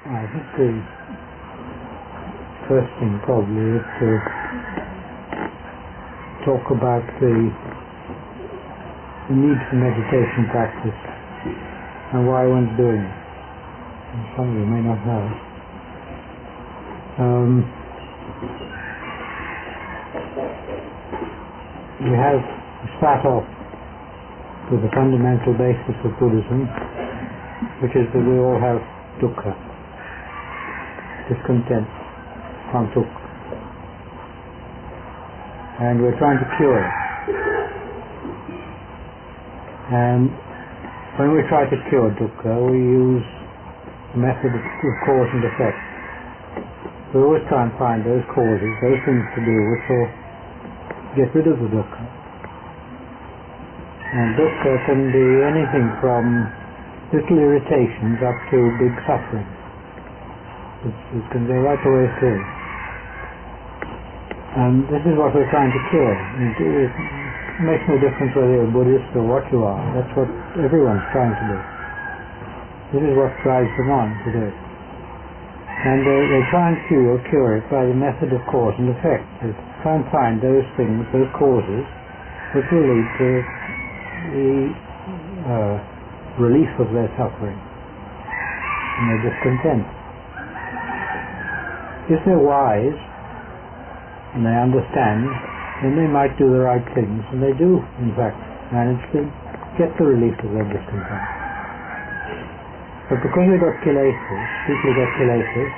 I think the first thing probably is to talk about the need for meditation practice and why one's doing it. And some of you may not know. We start off with the fundamental basis of Buddhism, which is that we all have dukkha, discontent, samtuk, and we're trying to cure it. And when we try to cure dukkha, we use the method of cause and effect. We always try and find those causes, those things to do which will get rid of the dukkha. And dukkha can be anything from little irritations up to big suffering. It can go right the way through. And this is what we're trying to cure. It makes no difference whether you're a Buddhist or what you are. That's what everyone's trying to do. This is what drives them on to do it. And they try and cure it by the method of cause and effect. They try and find those things, those causes, which will lead to the relief of their suffering and their discontent. If they're wise and they understand, then they might do the right things, and they do, in fact, manage to get the relief of their discontent. But because we've got kilesas, people who get kilesas,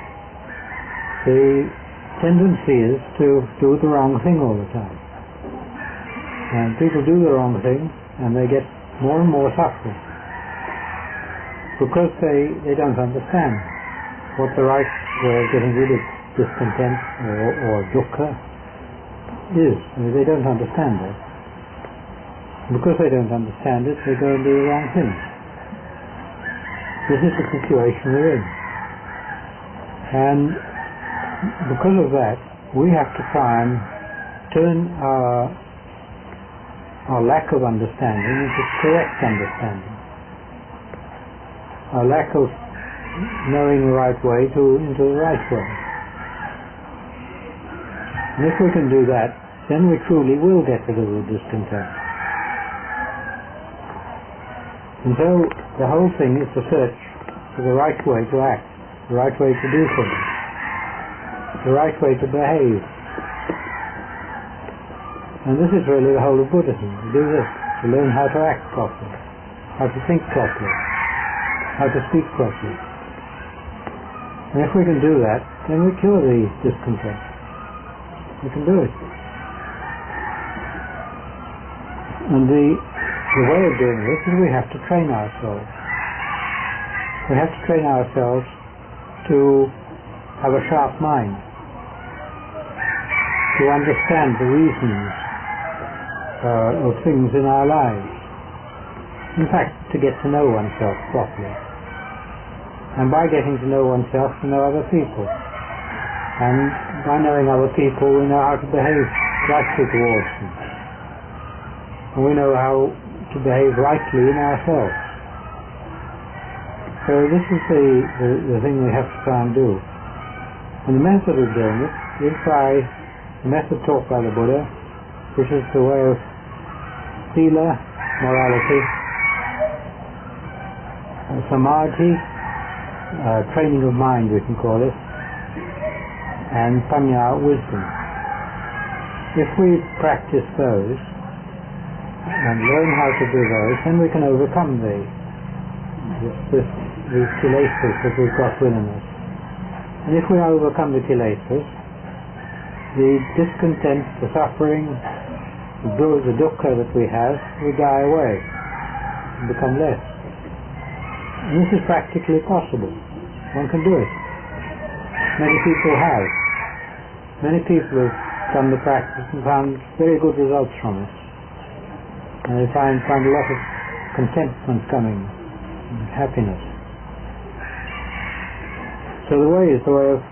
the tendency is to do the wrong thing all the time. And people do the wrong thing, and they get more and more suffering. Because they don't understand what the right way of getting rid of discontent or dukkha is. They don't understand that. Because they don't understand it, they go and do the wrong thing. This is the situation we're in. And because of that, we have to try and turn our lack of understanding into correct understanding. Our lack of knowing the right way into the right way. And if we can do that, then we truly will get rid of the discontent. And so the whole thing is to search for the right way to act, the right way to do things, the right way to behave. And this is really the whole of Buddhism, to do this, to learn how to act properly, how to think properly, how to speak properly. And if we can do that, then we cure the discontent. We can do it. And the way of doing this is we have to train ourselves. We have to train ourselves to have a sharp mind, to understand the reasons of things in our lives. In fact, to get to know oneself properly. And by getting to know oneself, to know other people. And by knowing other people, we know how to behave rightly towards them. And we know how to behave rightly in ourselves. So this is the thing we have to try and do. And the method of doing it is by the method taught by the Buddha, which is the way of sīla, morality, samadhi, training of mind we can call it, and paññā, wisdom. If we practice those and learn how to do those, then we can overcome these kilesas that we've got within us. And if we overcome the kilesas, the discontent, the suffering, the dukkha that we have will die away and become less. And this is practically possible. One can do it. Many people have. Many people have done the practice and found very good results from it. And they find a lot of contentment coming, and happiness. So the way is the way of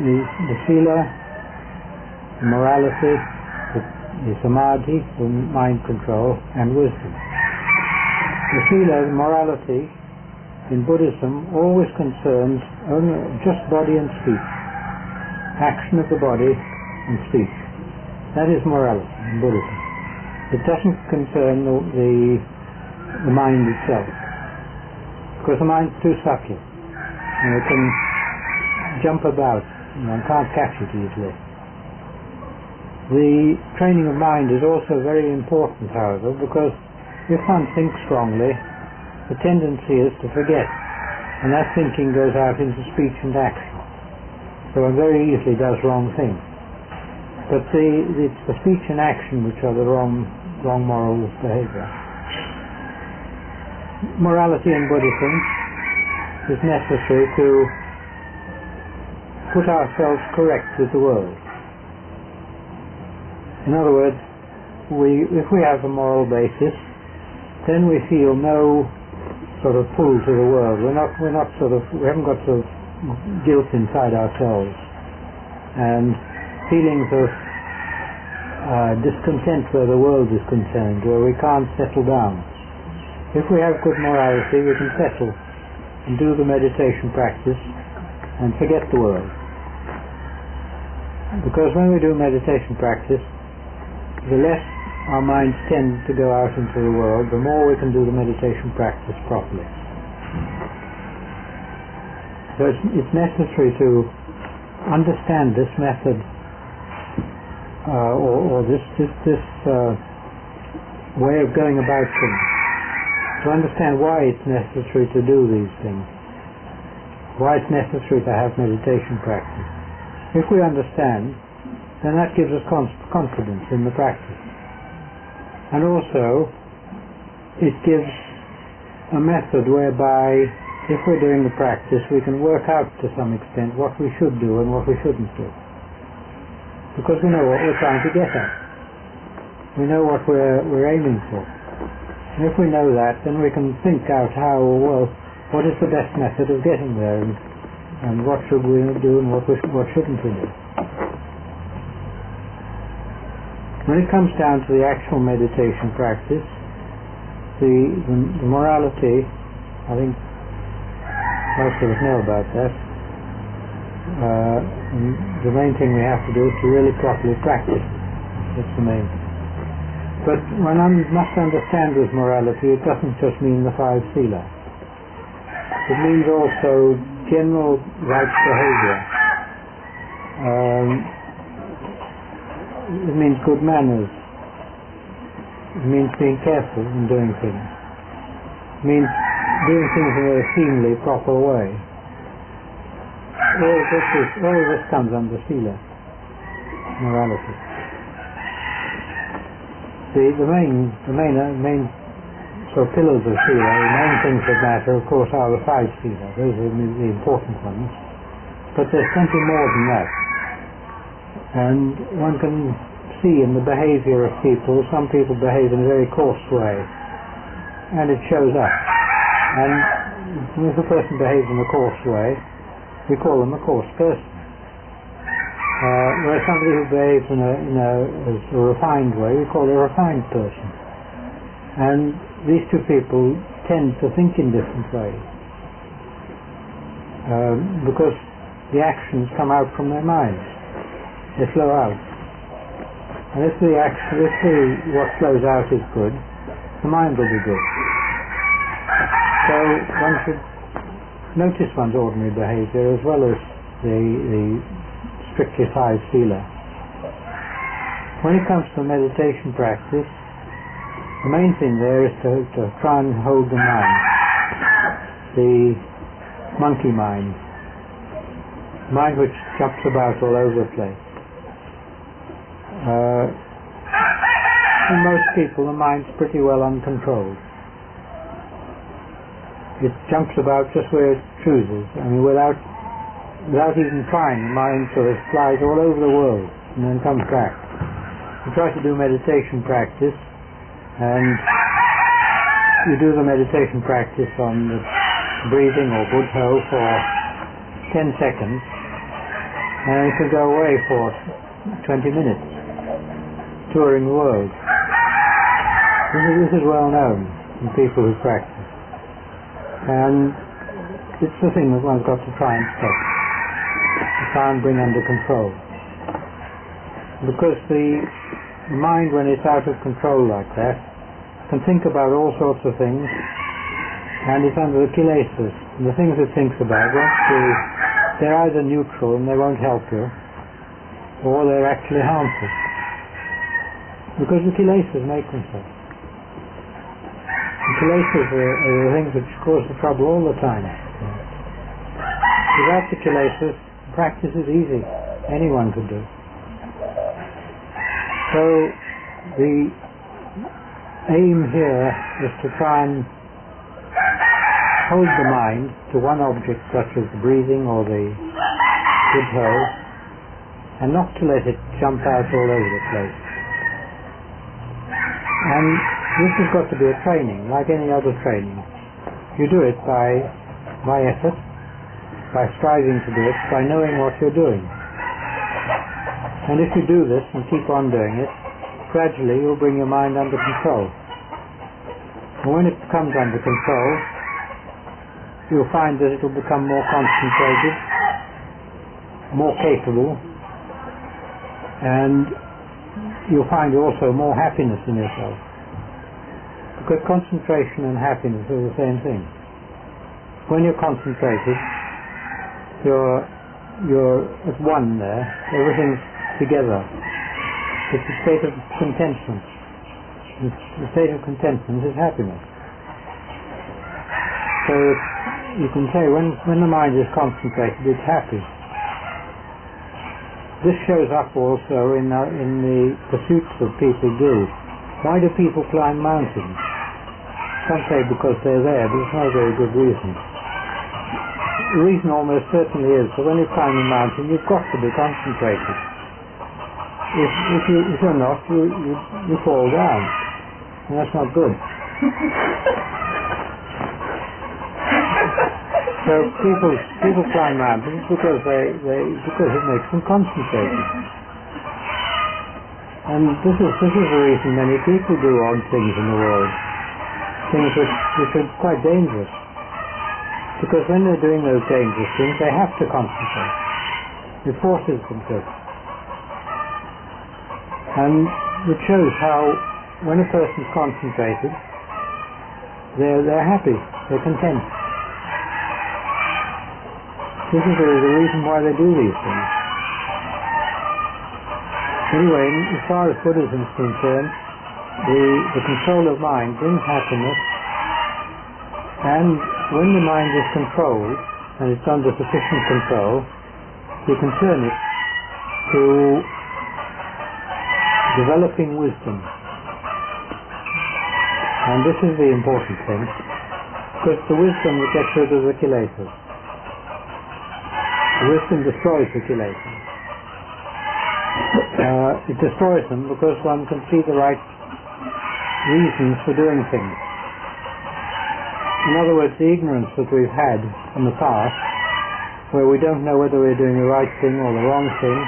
the sīla, the morality, the samadhi, the mind control, and wisdom. The sīla, the morality, in Buddhism always concerns only just body and speech, action of the body and speech. That is morality in Buddhism. It doesn't concern the mind itself, because the mind's too subtle. It can jump about, one can't catch it easily. The training of mind is also very important, however, because if one thinks strongly, the tendency is to forget, and that thinking goes out into speech and action. So one very easily does wrong things. But it's the speech and action which are the wrong moral behavior. Morality in Buddhism is necessary to put ourselves correct with the world. In other words, if we have a moral basis, then we feel no sort of pull to the world. We haven't got sort of guilt inside ourselves and feelings of discontent where the world is concerned, where we can't settle down. If we have good morality, we can settle and do the meditation practice and forget the world. Because when we do meditation practice, the less our minds tend to go out into the world, the more we can do the meditation practice properly. So it's necessary to understand this method or this way of going about things, to understand why it's necessary to do these things, why it's necessary to have meditation practice. If we understand, then that gives us confidence in the practice. And also, it gives a method whereby, if we're doing the practice, we can work out to some extent what we should do and what we shouldn't do. Because we know what we're trying to get at. We know what we're aiming for. And if we know that, then we can think out what is the best method of getting there, and what should we do and what shouldn't we do. When it comes down to the actual meditation practice, the morality, I think most of us know about that. The main thing we have to do is to really properly practice. That's the main thing. But one must understand with morality, it doesn't just mean the 5 sīla. It means also general right behavior. It means good manners. It means being careful in doing things. It means doing things in a seemly, proper way. All of this comes under sīla, morality. The main sort of pillars of sīla, the main things that matter, of course, are the 5 sīla. Those are the important ones. But there's plenty more than that. And one can see in the behavior of people, some people behave in a very coarse way, and it shows up. And if a person behaves in a coarse way, we call them a coarse person. Whereas somebody who behaves in a refined way, we call a refined person. And these two people tend to think in different ways, because the actions come out from their minds. They flow out. And if what flows out is good, the mind will be good. So one should notice one's ordinary behavior as well as the strictly 5 sīla. When it comes to meditation practice, the main thing there is to try and hold the mind, the monkey mind which jumps about all over the place. In most people, the mind's pretty well uncontrolled. It jumps about just where it chooses. I mean, without even trying, the mind sort of flies all over the world and then comes back. You try to do meditation practice, and you do the meditation practice on the breathing or buddho for 10 seconds, and it can go away for 20 minutes. Touring the world. This is well known in people who practice. And it's the thing that one's got to try and stop, to try and bring under control. Because the mind, when it's out of control like that, can think about all sorts of things, and it's under the kilesas. And the things it thinks about, they're either neutral and they won't help you, or they're actually harmful. Because the kilesas make them so. The kilesas are the things which cause the trouble all the time. Without the kilesas, practice is easy. Anyone could do. So the aim here is to try and hold the mind to one object, such as the breathing or the good toe, and not to let it jump out all over the place. And this has got to be a training, like any other training. You do it by effort, by striving to do it, by knowing what you're doing. And if you do this and keep on doing it, gradually you'll bring your mind under control. And when it comes under control, you'll find that it will become more concentrated, more capable, and you'll find also more happiness in yourself. Because concentration and happiness are the same thing. When you're concentrated, you're at one there, everything's together. It's a state of contentment. The state of contentment is happiness. So you can say when the mind is concentrated, it's happy. This shows up also in the pursuits that people do. Why do people climb mountains? Some say because they're there, but it's not a very good reason. The reason almost certainly is that when you climb a mountain, you've got to be concentrated. If you're not, you fall down, and that's not good. So people climb mountains because it makes them concentrated. And this is the reason many people do odd things in the world, things which are quite dangerous. Because when they're doing those dangerous things, they have to concentrate. It forces them to. And it shows how when a person's concentrated, they're happy, they're content. This is the reason why they do these things. Anyway, as far as Buddhism is concerned, the control of mind brings happiness, and when the mind is controlled, and it's under sufficient control, you can turn it to developing wisdom. And this is the important thing, because it's the wisdom that gets rid of the kilesas. The wisdom destroys the kilesas. It destroys them because one can see the right reasons for doing things. In other words, the ignorance that we've had in the past, where we don't know whether we're doing the right thing or the wrong thing,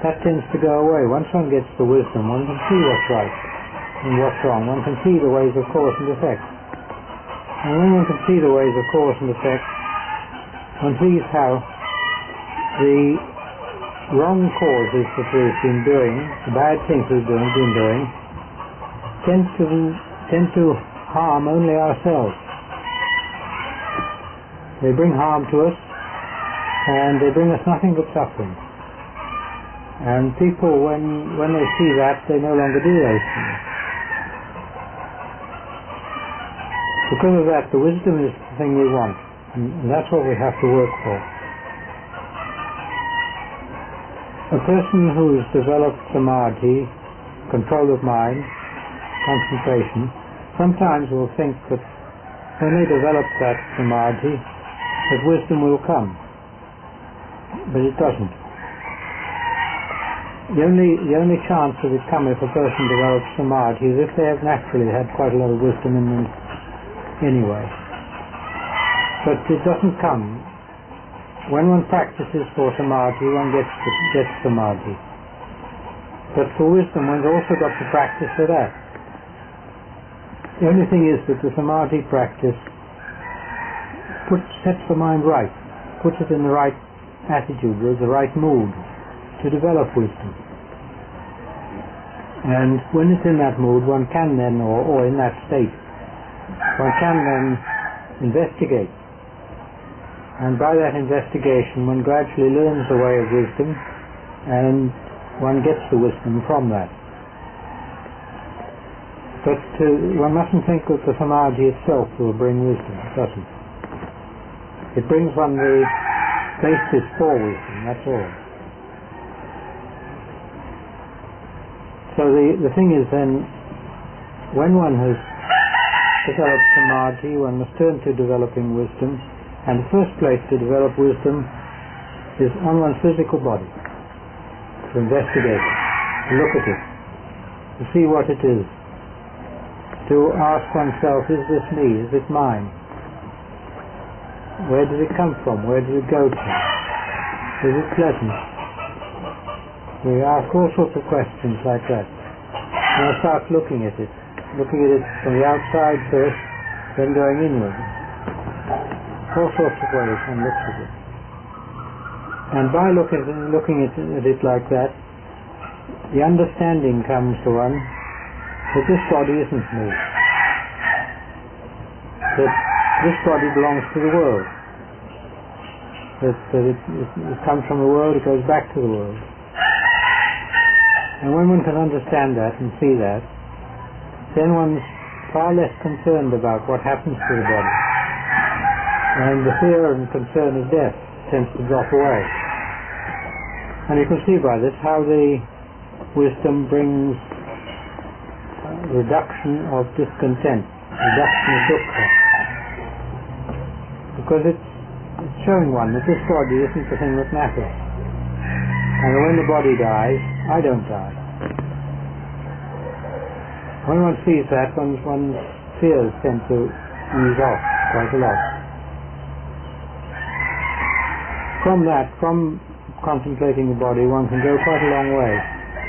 that tends to go away. Once one gets the wisdom, one can see what's right and what's wrong. One can see the ways of cause and effect. And when one can see the ways of cause and effect, one sees how the wrong causes that we've been doing, the bad things we've been doing, tend to harm only ourselves. They bring harm to us, and they bring us nothing but suffering. And people, when they see that, they no longer do those things. Because of that, the wisdom is the thing we want, and that's what we have to work for. A person who's developed samadhi, control of mind, concentration, sometimes will think that when they develop that samadhi, that wisdom will come. But it doesn't. The only chance of it coming if a person develops samadhi is if they have naturally had quite a lot of wisdom in them anyway. But it doesn't come. When one practices for samadhi, one gets samadhi. But for wisdom, one's also got to practice for that. The only thing is that the samadhi practice sets the mind right, puts it in the right attitude, with the right mood to develop wisdom. And when it's in that mood, one can then, or in that state, one can then investigate. And by that investigation, one gradually learns the way of wisdom, and one gets the wisdom from that. But one mustn't think that the samadhi itself will bring wisdom. It doesn't. It brings one the basis for wisdom, that's all. So the thing is then, when one has developed samadhi, one must turn to developing wisdom. And the first place to develop wisdom is on one's physical body, to investigate it, to look at it, to see what it is, to ask oneself, is this me, is it mine? Where did it come from, where did it go to? Is it pleasant? We ask all sorts of questions like that. And I start looking at it from the outside first, then going inward. All sorts of ways one looks at it. And by looking at it like that, the understanding comes to one that this body isn't me. That this body belongs to the world. That it comes from the world, it goes back to the world. And when one can understand that and see that, then one's far less concerned about what happens to the body. And the fear and concern of death tends to drop away. And you can see by this how the wisdom brings reduction of discontent, reduction of dukkha. Because it's showing one that this body isn't the thing that matters. And when the body dies, I don't die. When one sees that, one's fears tend to ease off quite a lot. From contemplating the body, one can go quite a long way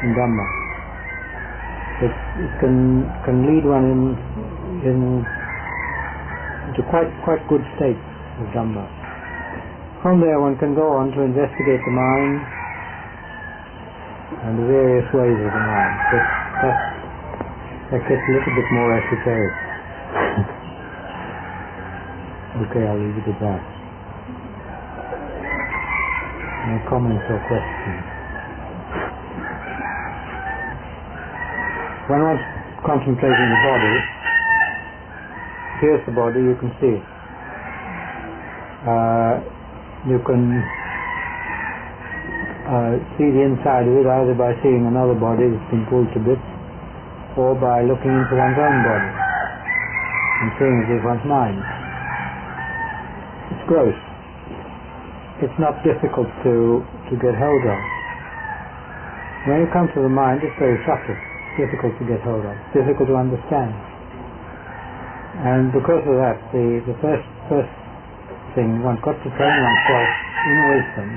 in Dhamma. It can lead one into quite good states of Dhamma. From there one can go on to investigate the mind and the various ways of the mind. But that gets a little bit more esoteric. Okay, I'll leave it at that. Any comments or questions? When one's contemplating the body, here's the body, you can see it. You can see the inside of it either by seeing another body that's been pulled to bits, or by looking into one's own body and seeing it with one's mind. It's gross. It's not difficult to get hold of. When you come to the mind, it's very subtle. It's difficult to get hold of. It's difficult to understand. And because of that, the first thing, one's got to train oneself in wisdom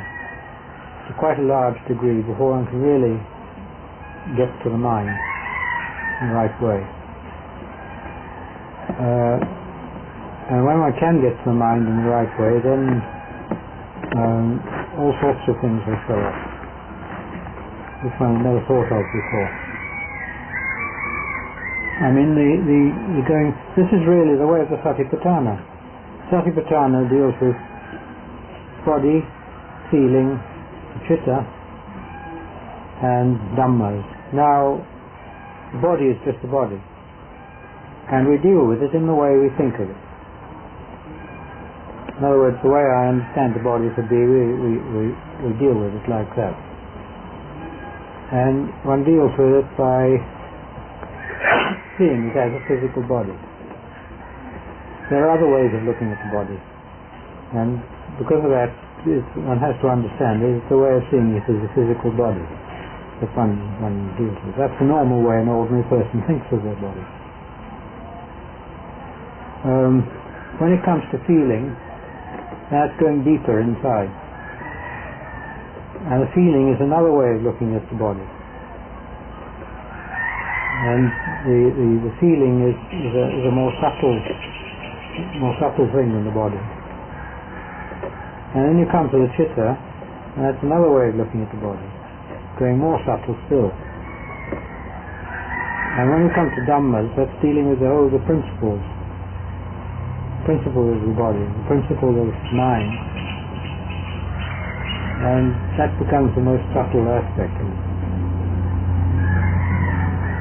to quite a large degree before one can really get to the mind in the right way. And when one can get to the mind in the right way, then all sorts of things will show up, which one never thought of before. I mean, this is really the way of the Satipatthana. Satipatthana deals with body, feeling, chitta, and Dhammas. Now, the body is just the body, and we deal with it in the way we think of it. In other words, the way I understand the body to be, we deal with it like that. And one deals with it by seeing it as a physical body. There are other ways of looking at the body, and because of that, one has to understand it's the way of seeing it as a physical body that one deals with. That's the normal way an ordinary person thinks of their body. When it comes to feeling, that's going deeper inside. And the feeling is another way of looking at the body. And the feeling is a more subtle thing than the body. And then you come to the chitta, and that's another way of looking at the body, going more subtle still. And when you come to Dhammas, that's dealing with the principles of the body, the principle of mind. And that becomes the most subtle aspect of it.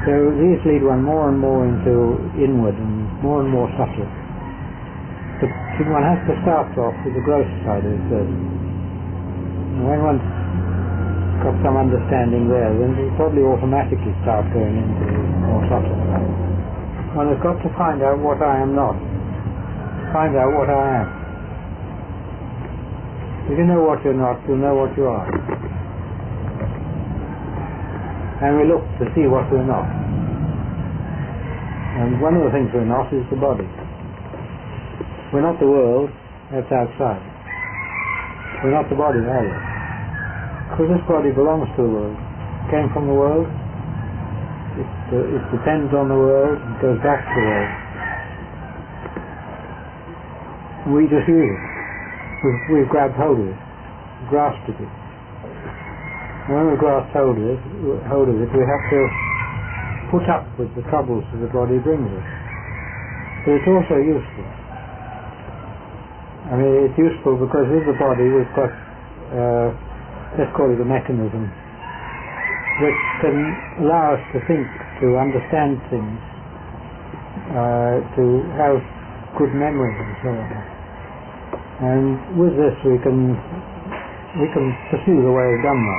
So these lead one more and more into inward and more subtle. But one has to start off with the gross side of it first. And when one's got some understanding there, then you probably automatically start going into the more subtle side. One has got to find out what I am not. Find out what I am. If you know what you're not, you'll know what you are. And we look to see what we're not. And one of the things we're not is the body. We're not the world, that's outside. We're not the body either. Because this body belongs to the world. It came from the world, it depends on the world, it goes back to the world. We just use it. We've grabbed hold of it, grasped it. And when we've grasped hold of it, we have to put up with the troubles that the body brings us. But it's also useful. I mean, it's useful because with the body we've got, let's call it a mechanism, which can allow us to think, to understand things, to have good memory and so on. And with this we can pursue the way of Dhamma.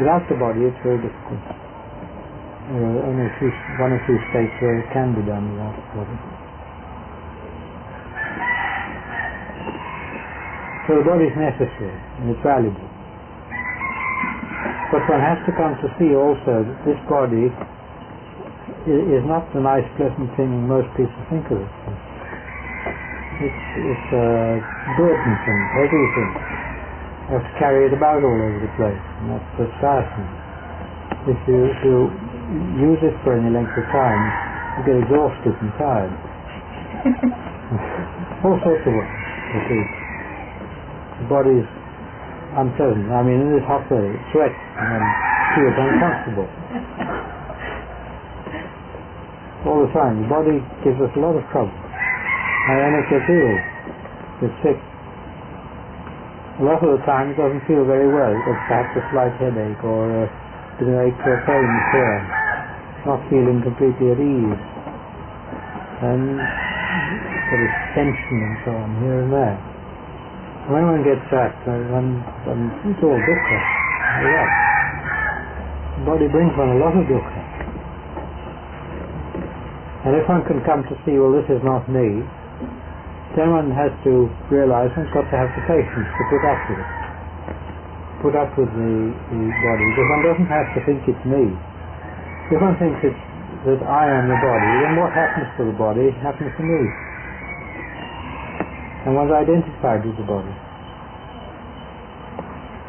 Without the body it's very difficult. Only one or two states where it can be done without the body. So the body is necessary and it's valuable. But one has to come to see also that this body is not the nice pleasant thing most people think of it. It's a burdensome, heavy thing. You have to carry it about all over the place, and that's the tiresome. If you use it for any length of time, you get exhausted and tired. All sorts of ways, you see. The body's unpleasant. I mean, in this hot weather, it sweats and feels uncomfortable. All the time, the body gives us a lot of trouble. And then it gets ill, gets sick. A lot of the time it doesn't feel very well. It gets perhaps a slight headache or a bit of ache or pain here, not feeling completely at ease. And there is tension and so on here and there. And when one gets that, it's all dukkha. The body brings one a lot of dukkha. And if one can come to see, well, this is not me, then one has to realize one's got to have the patience to put up with it. Put up with the body. Because one doesn't have to think it's me. If one thinks that I am the body, then what happens to the body happens to me. And one's identified with the body.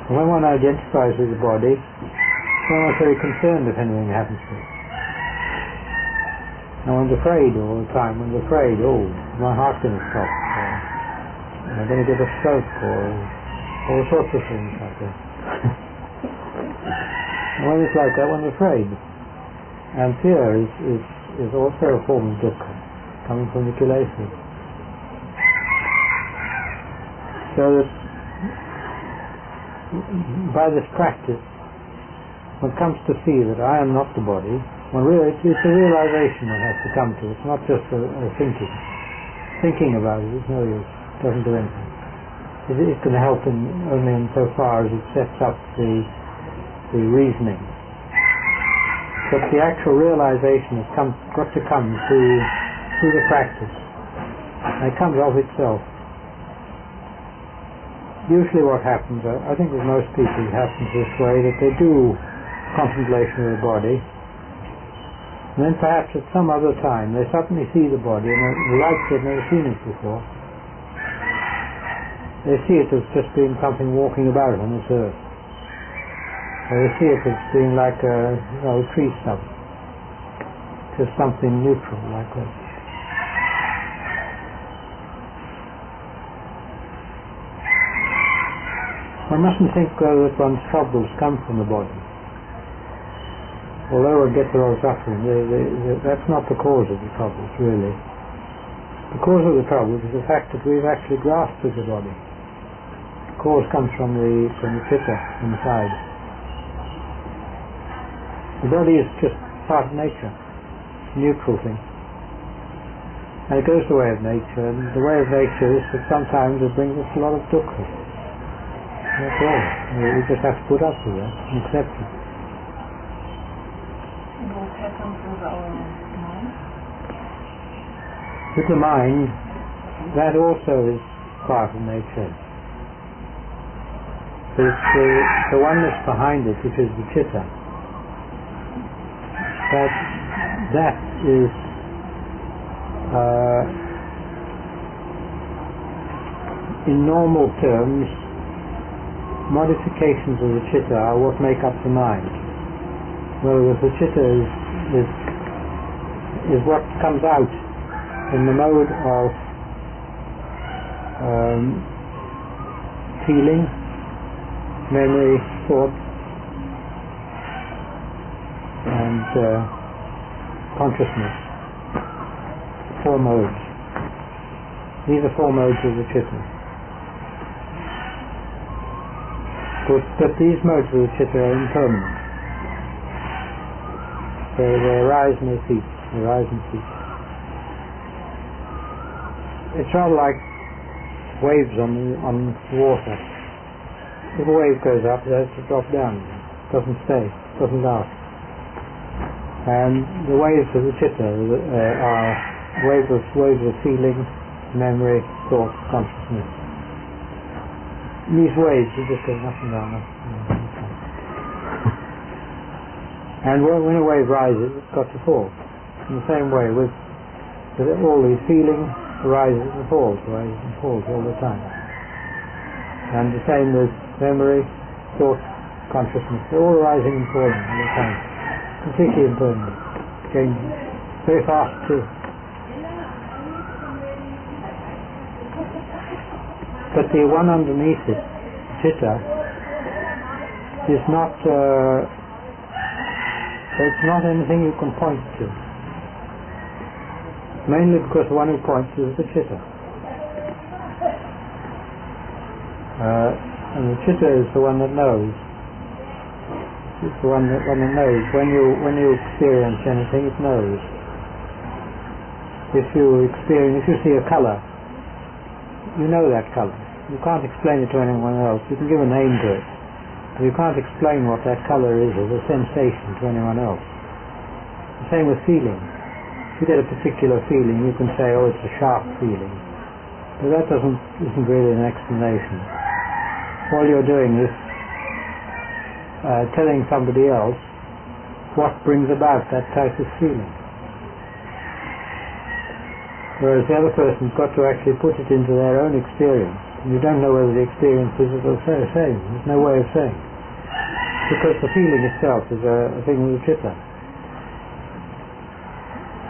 And when one identifies with the body, then one's very concerned if anything happens to it. And one's afraid all the time. One's afraid, my heart's going to stop, or I'm going to get a stroke, or all sorts of things like that. And when it's like that, one's afraid. And fear is also a form of dukkha, coming from the kilesas. So that by this practice, one comes to see that I am not the body. It's a realization one has to come to. It's not just a thinking. Thinking about it is no use. It doesn't do anything. It can help only in so far as it sets up the reasoning. But the actual realization has got to come through the practice. And it comes of itself. Usually what happens, I think with most people it happens this way, that they do contemplation of the body, and then perhaps at some other time they suddenly see the body and like they've never seen it before. They see it as just being something walking about on this earth. Or they see it as being like a tree stump. Just something neutral like that. One mustn't think that one's troubles come from the body. Although one gets a lot of suffering, that's not the cause of the troubles, really. The cause of the troubles is the fact that we've actually grasped with the body. The cause comes from the chitta inside. The body is just part of nature, a neutral thing. And it goes the way of nature, and the way of nature is that sometimes it brings us a lot of dukkha. That's all. We just have to put up with that and accept it. And what happens with our mind? With the mind, that also is part of nature. But it's the oneness behind it, which is the chitta. That is in normal terms, modifications of the chitta are what make up the mind. Whereas the chitta is what comes out in the mode of feeling, memory, thought, and consciousness. 4 modes. These are 4 modes of the chitta. But these modes of the chitta are impermanent. They arise and they cease. They rise and cease. It's rather like waves on water. If a wave goes up, it has to drop down. It doesn't stay. It doesn't last. And the waves of the chitta are waves of feeling, memory, thought, consciousness. These waves, you just go up and down, up and down. And when a wave rises, it's got to fall. In the same way, with all these feelings, rises and falls all the time. And the same with memory, thought, consciousness. They're all rising and falling all the time. Completely impermanent. Changing. Very fast too. But the one underneath it, chitta, is not it's not anything you can point to. Mainly because the one who points is the chitta. And the chitta is the one that knows. It's the one that knows. When you experience anything, it knows. If you see a colour, you know that colour. You can't explain it to anyone else. You can give a name to it, but you can't explain what that colour is as a sensation to anyone else. The same with feeling. If you get a particular feeling, you can say, oh, it's a sharp feeling. But that isn't really an explanation. All you're doing is telling somebody else what brings about that type of feeling. Whereas the other person's got to actually put it into their own experience. And you don't know whether the experience is the same. There's no way of saying. Because the feeling itself is a thing of the chitta.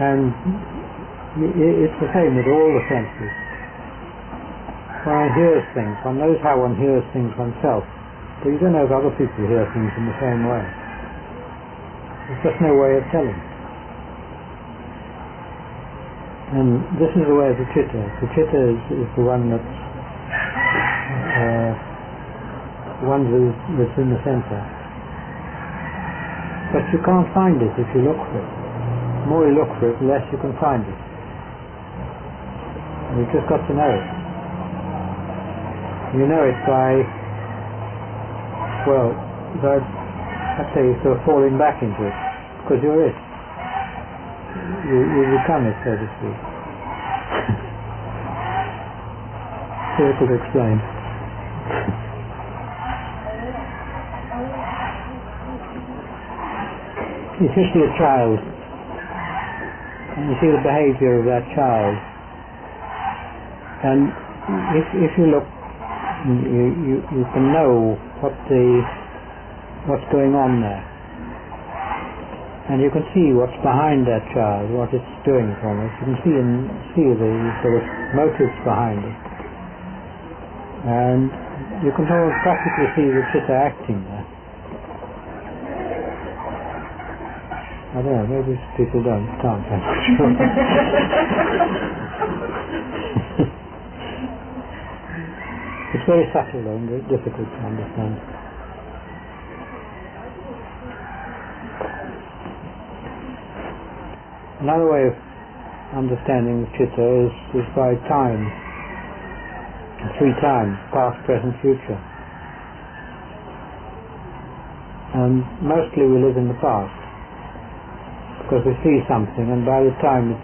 And it's the same with all the senses. One hears things, one knows how one hears things oneself, but you don't know if other people hear things in the same way. There's just no way of telling. And this is the way of the chitta. The chitta is the one that's that's in the center. But you can't find it if you look for it. The more you look for it, the less you can find it. And you've just got to know it. You know it by, well, I'd say sort of falling back into it, because you're it. You become it, so to speak. Difficult to explain. If you see a child, and you see the behavior of that child, and if you look, you can know what's going on there, and you can see what's behind that child, what it's doing from it. You can see the sort of motives behind it, and you can almost practically see the chitta acting there. I don't know, maybe people can't, I'm not sure. It's very subtle though, and very difficult to understand. Another way of understanding the chitta is by time. 3 times, past, present, future. And mostly we live in the past, because we see something, and by the time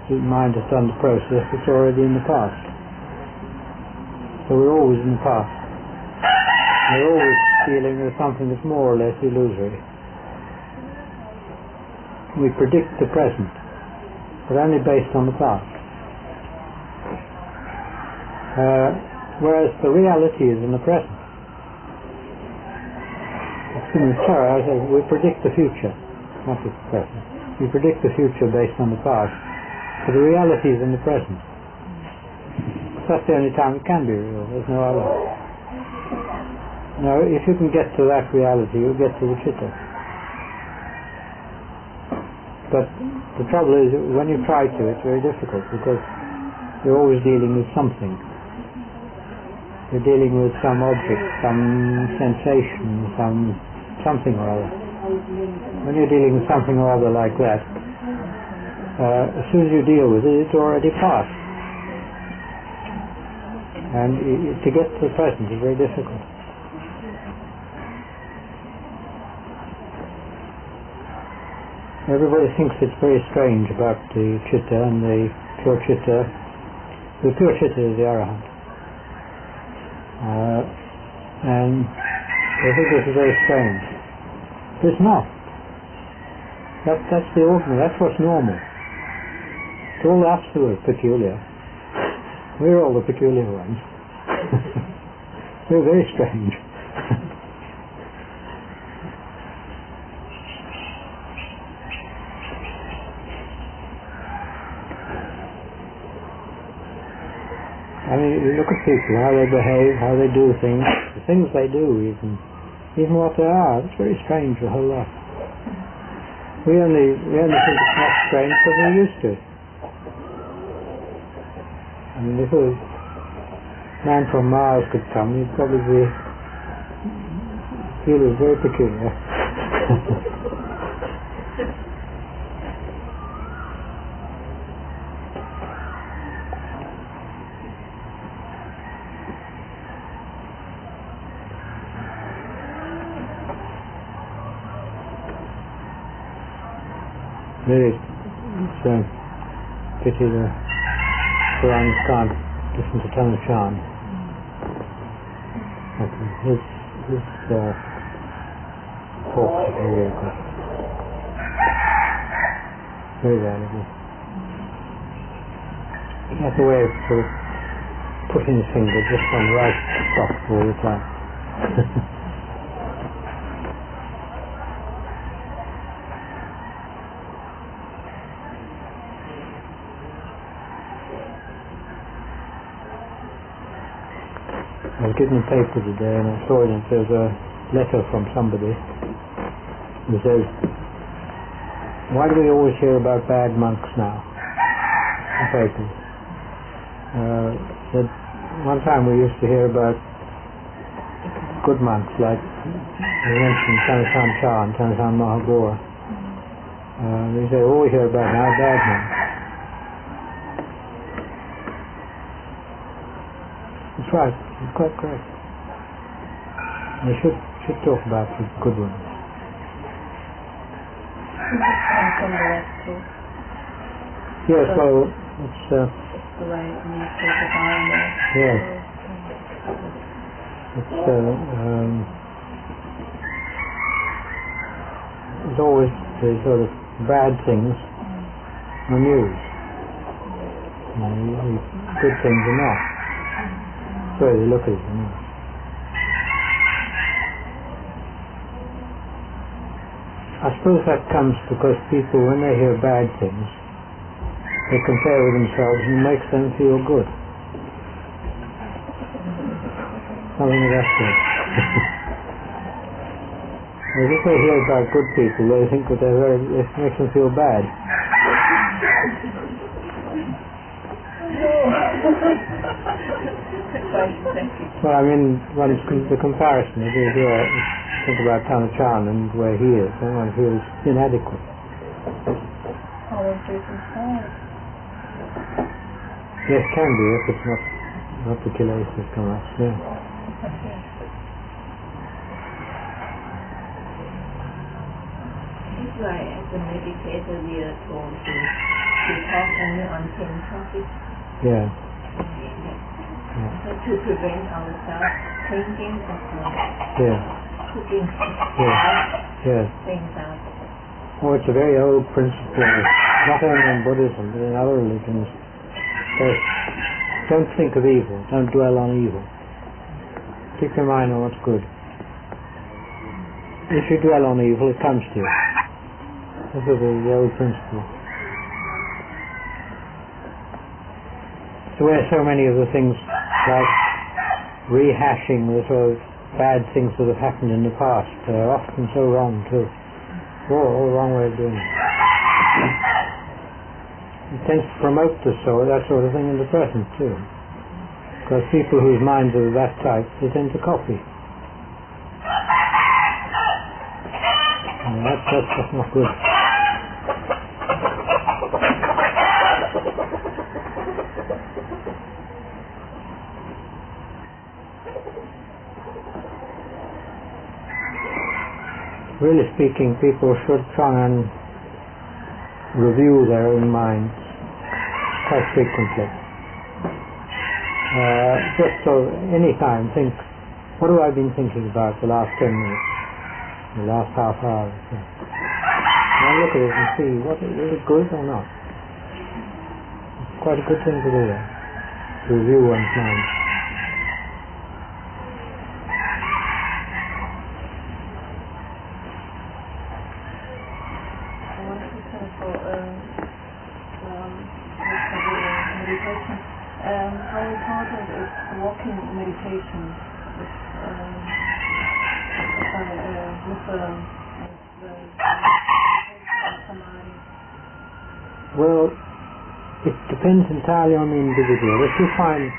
the mind has done the process, it's already in the past. So we're always in the past. We're always dealing with something that's more or less illusory. We predict the present, but only based on the past. Whereas the reality is in the present. We predict the future, not the present. We predict the future based on the past, but the reality is in the present. That's the only time it can be real. There's no other. Now, if you can get to that reality, you'll get to the chitta. But the trouble is, when you try to, it's very difficult, because you're always dealing with something. You're dealing with some object, some sensation, something or other. When you're dealing with something or other like that, as soon as you deal with it, it's already past. And to get to the present is very difficult. Everybody thinks it's very strange about the chitta and the pure chitta. The pure chitta is the arahant. And I think this is very strange. But it's not. That's the ordinary, that's what's normal. It's all us who are peculiar. We're all the peculiar ones. We're very strange. I mean, you look at people, how they behave, how they do things, the things they do, even what they are. It's very strange, a whole lot. We only think it's not strange because we're used to it. I mean, if a man from Mars could come, he'd probably feel it was very peculiar. Really, it's a pity the Quranists can't listen to Tanna Chan. His talks are very good. Very valuable. He has a way of sort of putting his finger just on the right spot all the time. I was given a paper today and I saw it, and there's a letter from somebody who says, why do we always hear about bad monks now in papers? That one time we used to hear about good monks, like we mentioned Tanasam Cha and Tanasam Mahagora. They say, we hear about now bad monks. That's right. It's quite correct. We should talk about the good ones. Yes, well, it's the right message of Dhamma. Yes. It's always the sort of bad things are news. The good things are not. So they look at it. I suppose that comes because people, when they hear bad things, they compare with themselves and it makes them feel good. something of that sort. If they hear about good people, they think that it makes them feel bad. Well, I mean, the comparison is if you think about Tanachan and where he is, then one feels inadequate. Yes, can be if it's not the kilesas come up. Yeah. It's like as a meditator we are told to talk only on 10 topics. Yeah. To prevent ourselves thinking of cooking things out. Oh, it's a very old principle, not only in Buddhism but in other religions. Don't think of evil, don't dwell on evil. Keep your mind on what's good. If you dwell on evil, it comes to you. This is the old principle. So where so many of the things like rehashing the sort of bad things that have happened in the past are often so wrong too. All the wrong way of doing it. It tends to promote that sort of thing in the present too. Because people whose minds are of that type, they tend to copy. And that's not good. Really speaking, people should try and review their own minds quite frequently. Just so any time think, what have I been thinking about the last 10 minutes, the last half hour? And look at it and see, is it good or not? It's quite a good thing to do that, to review one's mind. How important is walking meditation with samadhi? Well, it depends entirely on the individual. If you find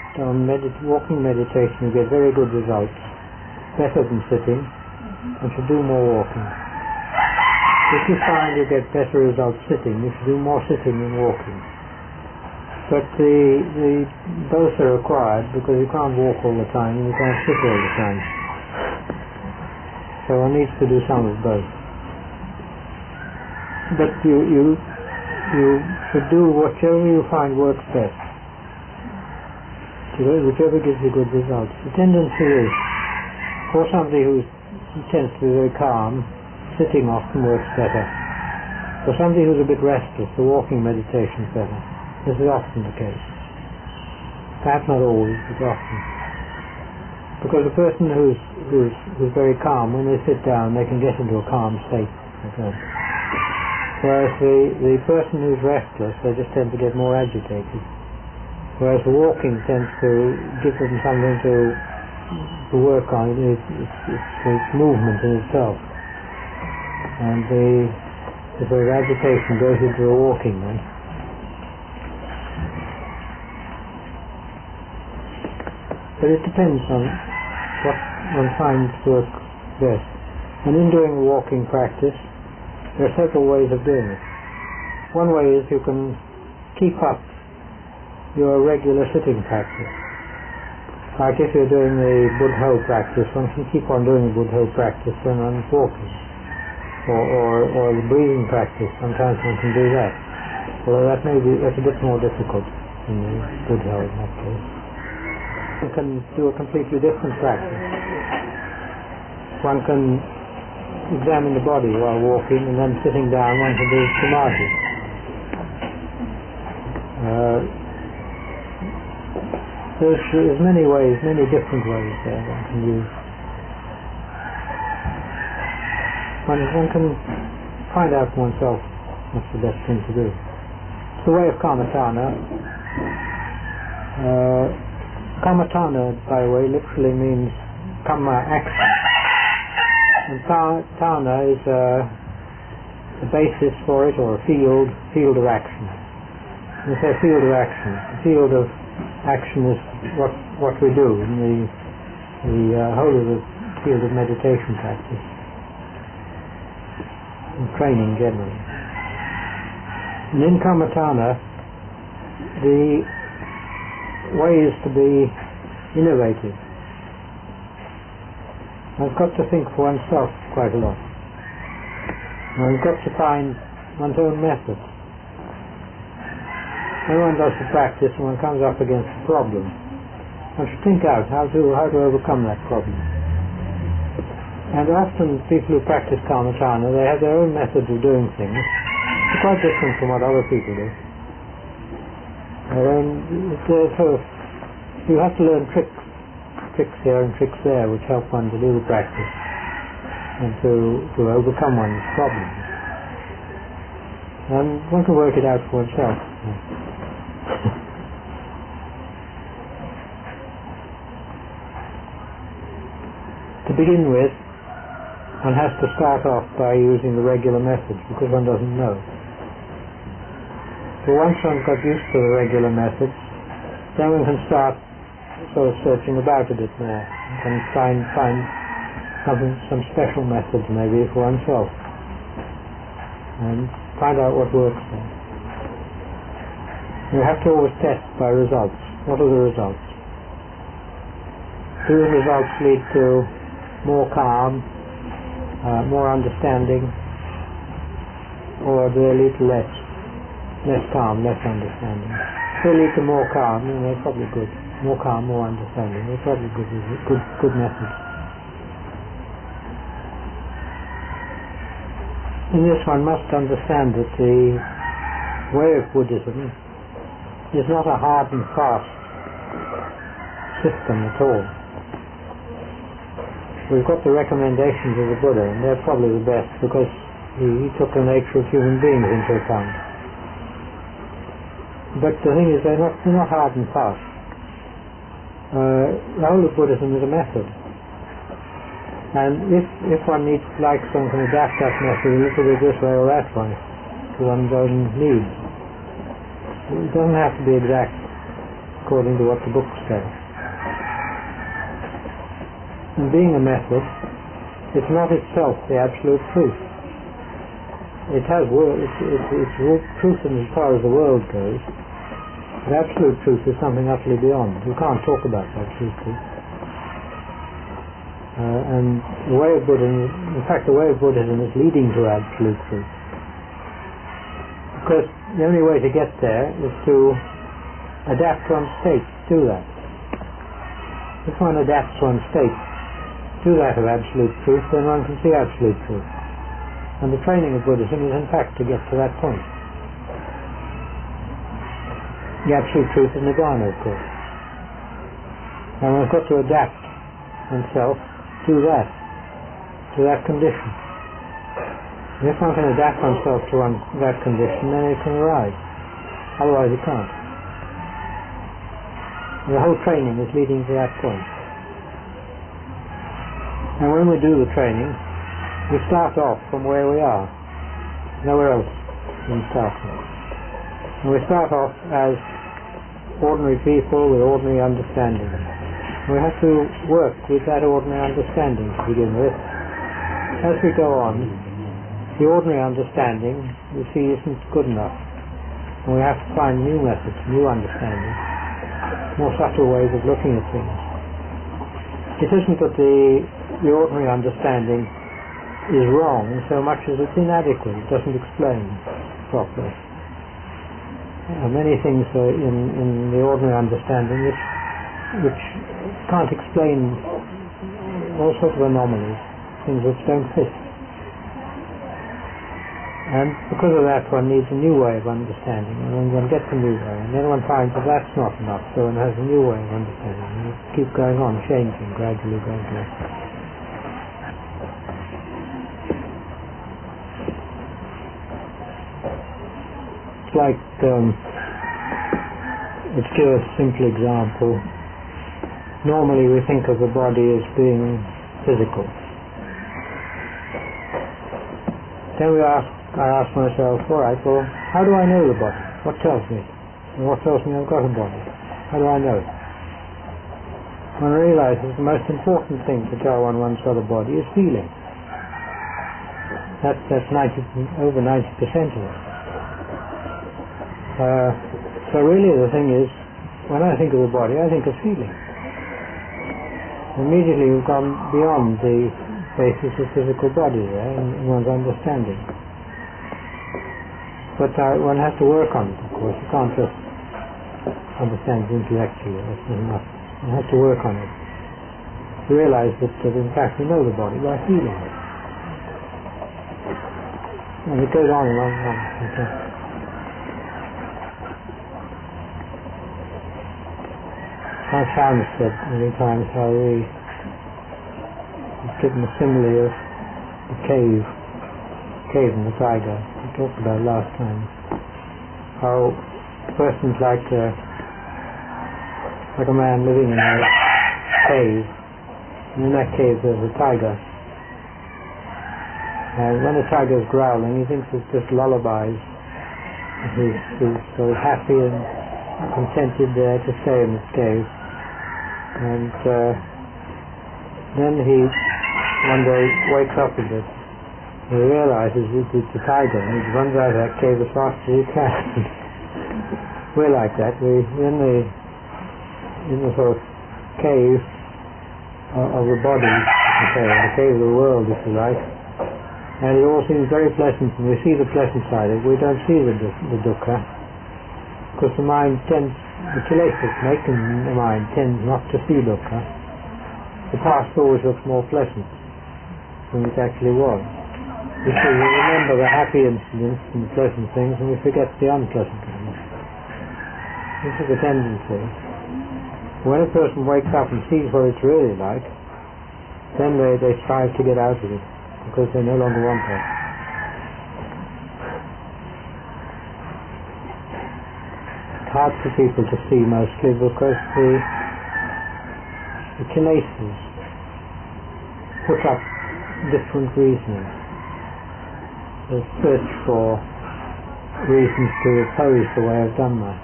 walking meditation you get very good results, better than sitting, you should do more walking. If you find you get better results sitting, you should do more sitting than walking. But both are required because you can't walk all the time and you can't sit all the time. So one needs to do some of both. But you should do whichever you find works best. Whichever gives you good results. The tendency is, for somebody who tends to be very calm, sitting often works better. For somebody who's a bit restless, the walking meditation is better. This is often the case. Perhaps not always, but often. Because the person who's very calm, when they sit down, they can get into a calm state. Whereas the person who's restless, they just tend to get more agitated. Whereas the walking tends to give them something to work on. It's movement in itself. And the sort of agitation goes into the walking then. But it depends on what one finds work best. And in doing the walking practice, there are several ways of doing it. One way is you can keep up your regular sitting practice. Like if you're doing the Buddho practice, one can keep on doing the Buddho practice when one's walking. Or the breathing practice, sometimes one can do that. Although that's a bit more difficult in the Buddho in that case. One can do a completely different practice. One can examine the body while walking, and then sitting down one can do samadhi. There's many ways, many different ways there one can use. One can find out for oneself what's the best thing to do. It's the way of Kamatana. Kamatana, by the way, literally means kamma, action. And thana is a basis for it, or a field of action. When we say field of action, the field of action is what we do in the whole of the field of meditation practice and training generally. And in kammatthana, the way is to be innovative. One's got to think for oneself quite a lot. One's got to find one's own method. When one does the practice and one comes up against a problem, one should think out how to overcome that problem. And often people who practice kammatthana, they have their own methods of doing things. They're quite different from what other people do. So you have to learn tricks here and tricks there, which help one to do the practice and to overcome one's problems. And one can work it out for oneself. To begin with, one has to start off by using the regular methods because one doesn't know. So once one's got used to the regular methods, then one can start sort of searching about a bit more and find some special methods maybe for oneself and find out what works there. You have to always test by results. What are the results? Do the results lead to more calm, more understanding, or do they lead to less calm, less understanding? If they lead to more calm, then they're probably good. More calm, more understanding, they're probably good methods. In this one must understand that the way of Buddhism is not a hard and fast system at all. We've got the recommendations of the Buddha, and they're probably the best because he took the nature of human beings into account. But the thing is, they're not hard and fast. The whole of Buddhism is a method, and if one likes, one can adapt that method a little bit this way or that way to one's own needs. It doesn't have to be exact according to what the books say. And being a method, it's not itself the absolute truth. It has it's truth in as far as the world goes. But absolute truth is something utterly beyond. You can't talk about absolute truth. And the way of Buddhism, in fact, the way of Buddhism is leading to absolute truth. Because the only way to get there is to adapt one's state to that. If one adapts one's state to that of absolute truth, then one can see absolute truth. And the training of Buddhism is in fact to get to that point. The absolute truth is Nibbana, of course. And one's got to adapt oneself to that condition. And if one can adapt oneself to that condition, then it can arise. Otherwise it can't. The whole training is leading to that point. And when we do the training, we start off from where we are. Nowhere else we start from. And we start off as ordinary people with ordinary understanding. We have to work with that ordinary understanding to begin with. As we go on, the ordinary understanding, you see, isn't good enough. And we have to find new methods, new understanding, more subtle ways of looking at things. It isn't that the ordinary understanding is wrong so much as it's inadequate. It doesn't explain properly. Many things in the ordinary understanding which can't explain all sorts of anomalies, things which don't fit. And because of that, one needs a new way of understanding, and then one gets a new way, and then one finds that that's not enough, so one has a new way of understanding, and you keep going on, changing gradually. It's like, let's give a simple example. normally we think of the body as being physical. Then I ask myself, all right, well, how do I know the body? What tells me? And what tells me I've got a body? How do I know it? One realizes the most important thing to tell one one's got a body is feeling. That's over 90% of it. So really the thing is, when I think of the body, I think of feeling. Immediately we've gone beyond the basis of physical body there in one's understanding. But one has to work on it, of course. You can't just understand it intellectually. That's not enough. One has to work on it. To realize that in fact we know the body by feeling it. And it goes on and on and on. Okay. My Chan said many times how he's given a simile of the cave and the tiger. We talked about it last time. How a person's like a man living in a cave, and in that cave there's a tiger. And when the tiger's growling, he thinks it's just lullabies. He's so happy and contented there to stay in this cave. And then he one day wakes up a bit. He realizes it's a tiger, and he runs out of that cave as fast as he can. We're like that. We're in the sort of cave of the body, the cave of the world, if you like. And it all seems very pleasant, and we see the pleasant side of it. We don't see the dukkha, because the mind tends, the kilesas making the mind tends not to see dukkha. The past always looks more pleasant than it actually was. You see, we remember the happy incidents and the pleasant things, and we forget the unpleasant things. This is a tendency. When a person wakes up and sees what it's really like, then they strive to get out of it, because they no longer want that. It's hard for people to see mostly because the kilesas put up different reasons. They search for reasons to oppose the way of Dhamma.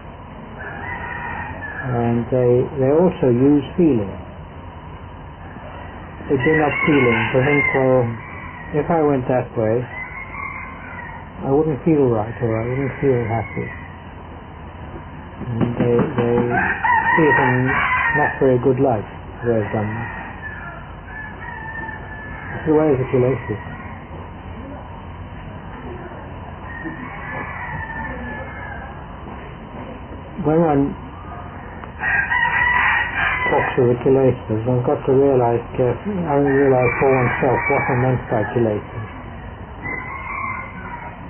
And they also use feeling. They bring up feeling to think, well, if I went that way, I wouldn't feel right, or I wouldn't feel happy. And they see it in not very good light, the way of Dhamma. It's the way of the kilesas. When one talks of the kilesas, one's got to realize carefully, realize for oneself what one meant by kilesas.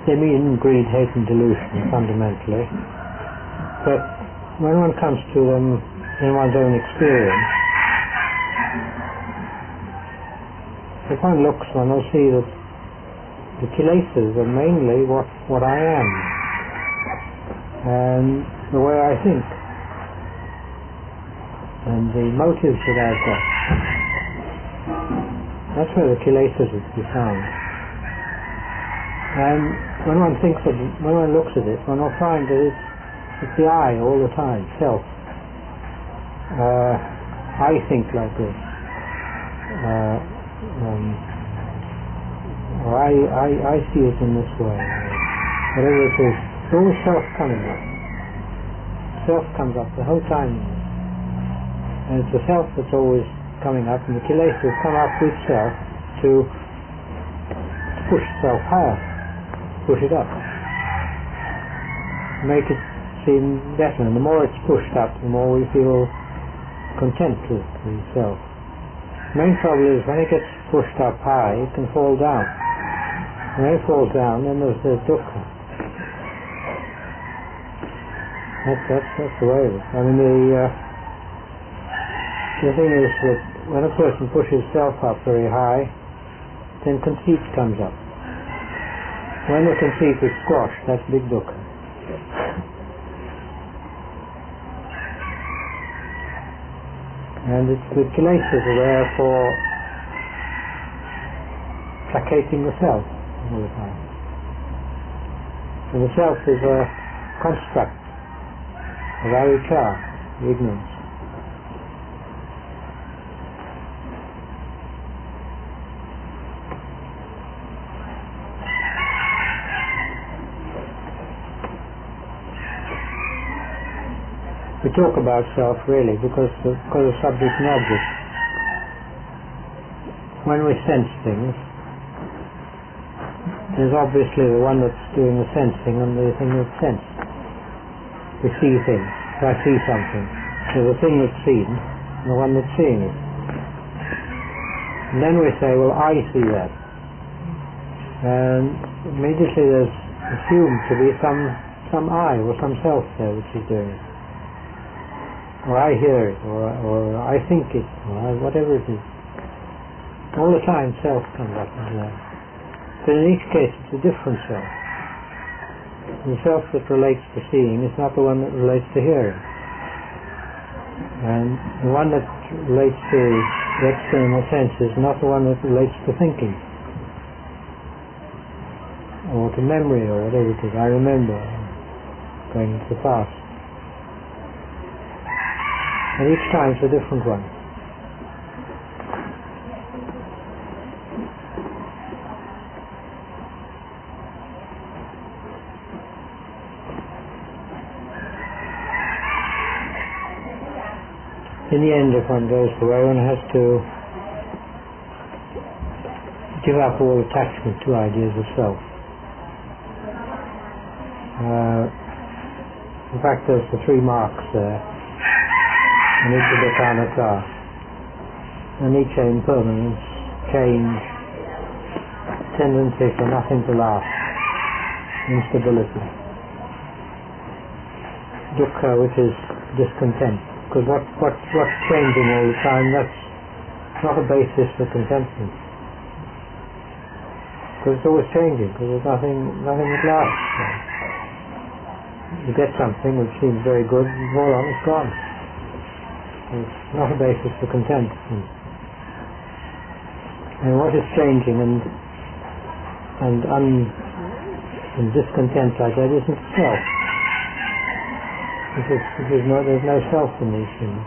They mean greed, hate and delusion fundamentally, but when one comes to them in one's own experience, if one looks, one will see that the kilesas are mainly what I am, and the way I think, and the motives that I've got. That's where the kilesas is to be found. And when one thinks of it, when one looks at it, one will find that it's the I all the time, self. I think like this. Or I see it in this way. Whatever it is, it's always self coming up. Self comes up the whole time. And it's the self that's always coming up, and the kilesas come up with self to push self higher, push it up, make it seem better. And the more it's pushed up, the more we feel content with the self. The main trouble is when it gets pushed up high, it can fall down. When it falls down, then there's dukkha. That's the way of it. I mean, the thing is that when a person pushes self up very high, then conceit comes up. When the conceit is squashed, that's big dukkha. And it's the kilesas are there for placating the self all the time. So the self is a construct of avijja, ignorance. We talk about self really because of subject and object. When we sense things, there's obviously the one that's doing the sensing and the thing that's sensed. We see things. So I see something. There's the thing that's seen and the one that's seeing it. And then we say, well, I see that. And immediately there's assumed to be some I or some self there which is doing it. Or I hear it, or I think it, or whatever it is. All the time self comes up into that. But in each case it's a different self. The self that relates to seeing is not the one that relates to hearing. And the one that relates to the external senses is not the one that relates to thinking. Or to memory, or whatever it is. I remember going to the past. And each time it's a different one. In the end, if one goes the way, one has to give up all attachment to ideas of self. In fact, there's the 3 marks there. Anicca, anicca, impermanence, change, tendency for nothing to last, instability. Dukkha, which is discontent, because what's changing all the time, that's not a basis for contentment. Because it's always changing, because there's nothing that lasts. You get something which seems very good, and more on it's gone. It's not a basis for contentment. And what is changing and discontent like that isn't self. There's no self in these things.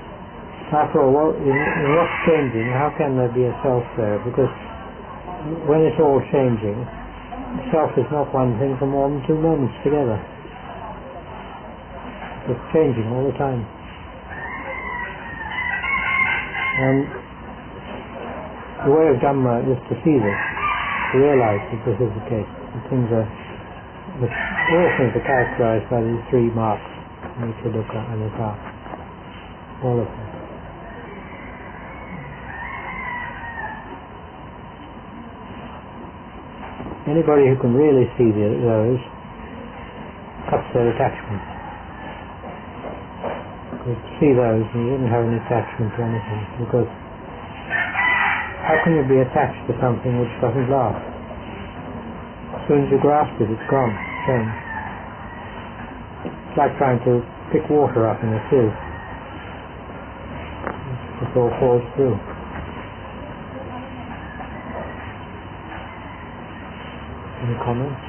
After all, in what's changing, how can there be a self there? Because when it's all changing, self is not one thing for more than 2 moments together. It's changing all the time. And the way of Dhamma is to see this, to realize that this is the case. All things are characterized by these 3 marks, anicca, dukkha, anatta. All of them. Anybody who can really see those cuts their attachments. You see those and you didn't have any attachment to anything, because how can you be attached to something which doesn't last? As soon as you grasp it, it's gone, changed. It's like trying to pick water up in a sieve. It all falls through. Any comments?